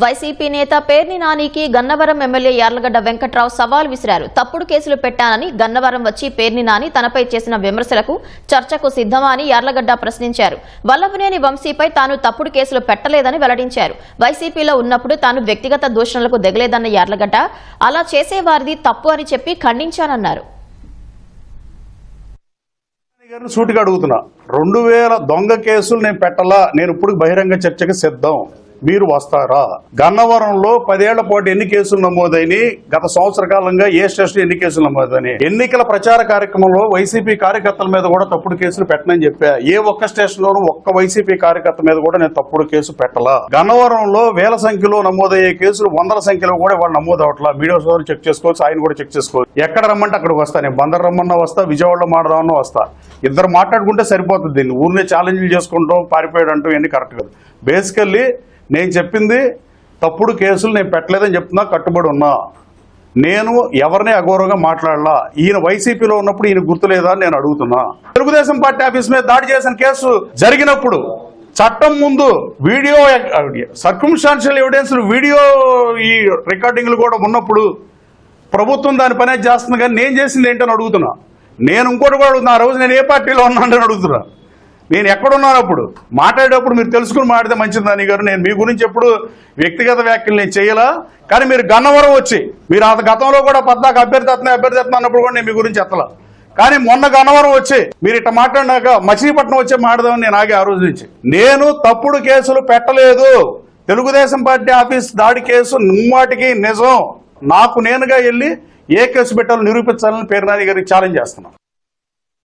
YCP నేత పేర్ని నానికి Gannavaram MLA Yarlagadda Venkatrao సవాల్ విసిరారు. తప్పుడు కేసులు పెట్టానని గన్నవరం వచ్చి పేర్ని నాని తనపై చేసిన విమర్శలకు చర్చకు సిద్ధమా అని యార్లగడ్డ ప్రశ్నించారు. వల్లభనేని వంశీపై తాను తప్పుడు కేసులు పెట్టలేదని వెల్లడించారు. వైసీపీలో ఉన్నప్పుడు తాను వ్యక్తిగత దూషణలకు దిగలేదన్న యార్లగడ్డ అలా చేసేవారిది తప్పు అని చెప్పి ఖండించానన్నారు. సూటిగా అడుగుతున్నా, 2000 దొంగ కేసులు నేను పెట్టలా, నేను ఇప్పుడు బహిరంగ చర్చకు సిద్ధం, మీరు వస్తారా? గన్నవరంలో 10 ఏళ్ల పాటు ఎన్ని కేసులు నమోదైనవి, గత సంవత్సర కాలంగా ఏ స్టేషన్ ఎన్ని కేసులు నమోదైనవి, ఎన్నికల ప్రచార కార్యక్రమంలో వైసీపీ కార్యకర్తల మీద కూడా తప్పుడు కేసులు పెట్టనని చెప్పా. ఏ ఒక్క స్టేషన్ లోనూ ఒక్క వైసీపీ కార్యకర్త మీద కూడా నేను తప్పుడు కేసు పెట్టలా. గన్నవరంలో వేల సంఖ్యలో నమోదయ్యే కేసులు వందల సంఖ్యలో కూడా వాళ్ళు నమోదు అవట్లా. మీడియా సోదరులు చెక్ చేసుకోవచ్చు, ఆయన కూడా చెక్ చేసుకోవచ్చు. ఎక్కడ రమ్మంటే అక్కడికి వస్తా, నేను బందర్ రమ్మన్నా వస్తా, విజయవాడలో మాట్లాడదామన్నా వస్తా. ఇద్దరు మాట్లాడుకుంటే సరిపోతుంది. దీన్ని ఊరినే ఛాలెంజ్లు చేసుకుంటాం, పారిపోయాడు అంటూ ఎన్ని కరెక్ట్ కాదు. బేసికల్లీ నేను చెప్పింది తప్పుడు కేసులు నేను పెట్టలేదని చెప్తున్నా, కట్టుబడి ఉన్నా. నేను ఎవరిని అగౌరవంగా మాట్లాడలా. ఈయన వైసీపీలో ఉన్నప్పుడు ఈయన గుర్తులేదా అని నేను అడుగుతున్నా. తెలుగుదేశం పార్టీ ఆఫీస్ మీద దాడి చేసిన కేసు జరిగినప్పుడు చట్టం ముందు వీడియో సర్కమ్స్టాన్షియల్ ఎవిడెన్స్ వీడియో ఈ రికార్డింగ్లు కూడా ఉన్నప్పుడు ప్రభుత్వం దాని పనే చేస్తుంది, కానీ నేను చేసింది ఏంటని అడుగుతున్నా. నేను ఇంకోటి కూడా అడుగుతున్నా, ఆ రోజు నేను ఏ పార్టీలో ఉన్నానని అడుగుతున్నా. నేను ఎక్కడున్నానప్పుడు మాట్లాడేటప్పుడు మీరు తెలుసుకుని మాట్లాడితే మంచిదని గారు. నేను మీ గురించి ఎప్పుడు వ్యక్తిగత వ్యాఖ్యలు నేను చేయలా. కానీ మీరు గన్నవరం వచ్చి మీరు ఆ గతంలో కూడా పద్దాక అభ్యర్థి అన్నప్పుడు కూడా నేను మీ గురించి ఎత్తలా. కానీ మొన్న గన్నవరం వచ్చి మీరు ఇట్లా మాట్లాడినాక మచిలీపట్నం వచ్చే మాట్లాడదామని నేను ఆగి ఆ రోజు నుంచి. నేను తప్పుడు కేసులు పెట్టలేదు. తెలుగుదేశం పార్టీ ఆఫీస్ దాడి కేసు ముమ్మాటికి నిజం. నాకు నేనుగా వెళ్ళి ఏ కేసు పెట్టాలో నిరూపించాలని పేర్నాని గారికి ఛాలెంజ్ చేస్తున్నాను.